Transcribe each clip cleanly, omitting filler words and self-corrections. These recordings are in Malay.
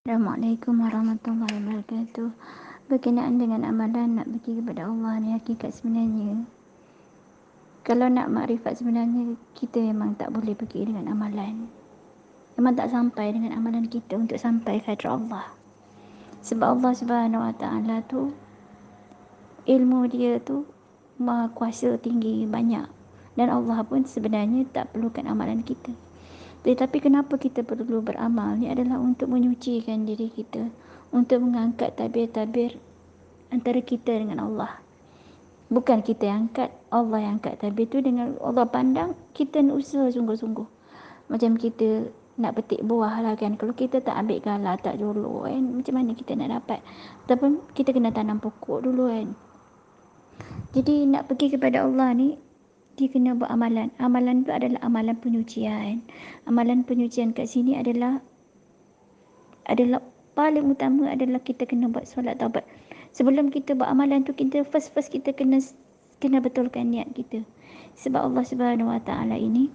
Assalamualaikum warahmatullahi wabarakatuh. Berkenaan dengan amalan nak pergi kepada Allah ni, hakikat sebenarnya, kalau nak makrifat sebenarnya, kita memang tak boleh pergi dengan amalan. Memang tak sampai dengan amalan kita untuk sampai ke hadrat Allah. Sebab Allah Subhanahu Wa Taala tu, ilmu dia tu maha kuasa, tinggi, banyak. Dan Allah pun sebenarnya tak perlukan amalan kita. Tetapi kenapa kita perlu beramal ni adalah untuk menyucikan diri kita, untuk mengangkat tabir-tabir antara kita dengan Allah. Bukan kita yang angkat, Allah yang angkat tabir tu. Dengan Allah pandang, kita nak usaha sungguh-sungguh. Macam kita nak petik buah lah kan, kalau kita tak ambil galah, tak jolok kan, macam mana kita nak dapat? Ataupun kita kena tanam pokok dulu kan. Jadi nak pergi kepada Allah ni, dia kena buat amalan. Amalan tu adalah amalan penyucian. Amalan penyucian kat sini adalah paling utama adalah kita kena buat solat taubat. Sebelum kita buat amalan tu, kita first kita kena betulkan niat kita. Sebab Allah Subhanahu Wa Taala ini,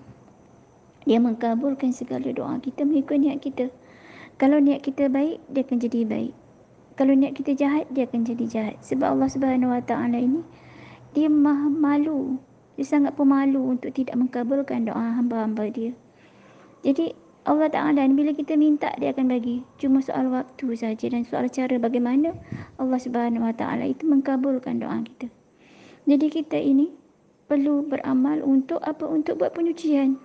dia mengabulkan segala doa kita mengikut niat kita. Kalau niat kita baik, dia akan jadi baik. Kalau niat kita jahat, dia akan jadi jahat. Sebab Allah Subhanahu Wa Taala ini, dia maha malu. Dia sangat pemalu untuk tidak mengabulkan doa hamba-hamba dia. Jadi Allah Ta'ala ni bila kita minta, dia akan bagi. Cuma soal waktu saja dan soal cara bagaimana Allah Subhanahu Wa Taala itu mengabulkan doa kita. Jadi kita ini perlu beramal untuk apa? Untuk buat penyucian.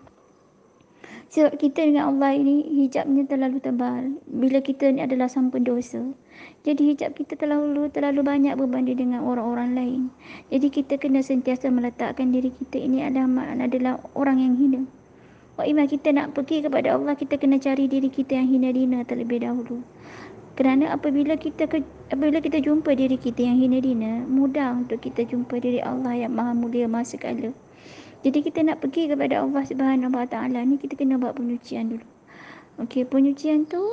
Sebab kita dengan Allah ini hijabnya terlalu tebal. Bila kita ni adalah sang pendosa, jadi hijab kita terlalu banyak berbanding dengan orang-orang lain. Jadi kita kena sentiasa meletakkan diri kita ini adalah orang yang hina. Wa'imah kita nak pergi kepada Allah, kita kena cari diri kita yang hina-dina terlebih dahulu. Kerana apabila kita jumpa diri kita yang hina-dina, mudah untuk kita jumpa diri Allah yang maha mulia, maha segala. Jadi kita nak pergi kepada Allah Subhanahu Wa Taala ni, kita kena buat penyucian dulu. Okey, penyucian tu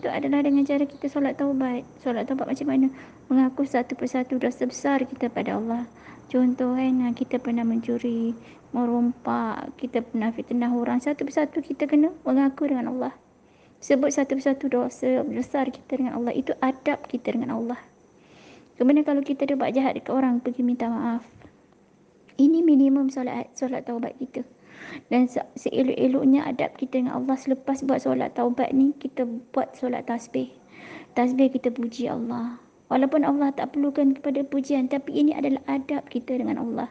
adalah dengan cara kita solat taubat. Solat taubat macam mana? Mengaku satu persatu dosa besar kita pada Allah. Contoh kan, kita pernah mencuri, merompak, kita pernah fitnah orang, satu persatu kita kena mengaku dengan Allah. Sebut satu persatu dosa besar kita dengan Allah. Itu adab kita dengan Allah. Kemudian kalau kita ada buat jahat dekat orang, pergi minta maaf. Ini minimum solat taubat kita. Dan seelok-eloknya adab kita dengan Allah selepas buat solat taubat ni, kita buat solat tasbih. Tasbih kita puji Allah. Walaupun Allah tak perlukan kepada pujian, tapi ini adalah adab kita dengan Allah.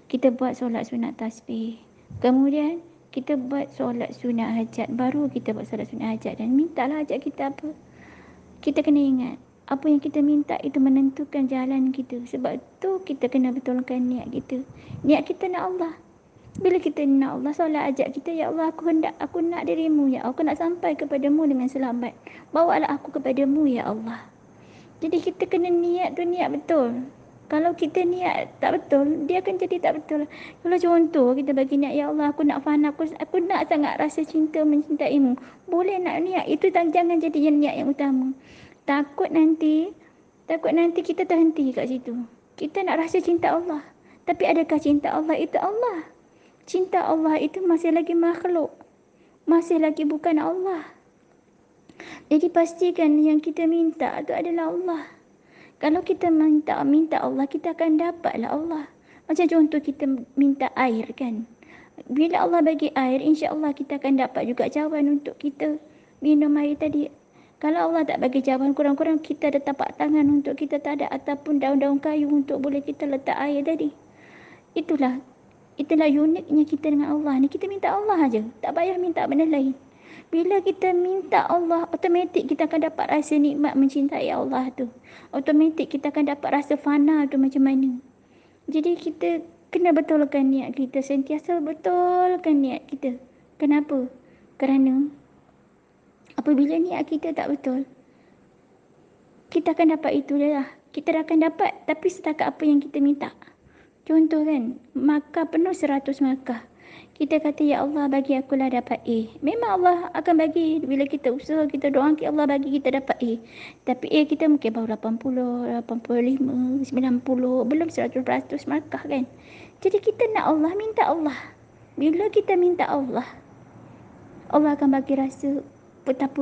Kita buat solat sunat tasbih. Kemudian kita buat solat sunat hajat. Baru kita buat solat sunat hajat. Dan mintalah hajat kita apa. Kita kena ingat, apa yang kita minta itu menentukan jalan kita. Sebab tu kita kena betulkan niat kita. Niat kita nak Allah. Bila kita nak Allah, solat hajat kita, ya Allah, aku nak dirimu, ya Allah, aku nak sampai kepadamu dengan selamat. Bawalah aku kepadamu, ya Allah. Jadi kita kena niat tu niat betul. Kalau kita niat tak betul, dia akan jadi tak betul. Kalau contoh kita bagi niat, ya Allah, aku nak fana, aku nak sangat rasa cinta mencintaimu. Boleh nak niat, itu jangan jadi niat yang utama. Takut nanti kita terhenti kat situ. Kita nak rasa cinta Allah. Tapi adakah cinta Allah itu Allah? Cinta Allah itu masih lagi makhluk. Masih lagi bukan Allah. Jadi pastikan yang kita minta itu adalah Allah. Kalau kita minta Allah, kita akan dapatlah Allah. Macam contoh kita minta air kan. Bila Allah bagi air, insya-Allah kita akan dapat juga cawan untuk kita minum air tadi. Kalau Allah tak bagi cawan, kurang-kurang kita ada tapak tangan untuk kita tak ada, ataupun daun-daun kayu untuk boleh kita letak air tadi. Itulah uniknya kita dengan Allah ni. Kita minta Allah aja, tak payah minta benda lain. Bila kita minta Allah, automatik kita akan dapat rasa nikmat mencintai Allah tu. Automatik kita akan dapat rasa fana tu macam mana. Jadi kita kena betulkan niat kita, sentiasa betulkan niat kita. Kenapa? Kerana apabila niat kita tak betul, kita akan dapat itu dah. Kita akan dapat, tapi setakat apa yang kita minta. Contoh kan, markah penuh 100 markah. Kita kata, ya Allah, bagi akulah dapat A. Memang Allah akan bagi. Bila kita usaha, kita doa, Allah bagi kita dapat A. Tapi A kita mungkin baru 80, 85, 90, belum 100% markah kan. Jadi kita nak Allah, minta Allah. Bila kita minta Allah, Allah akan bagi rasa betapa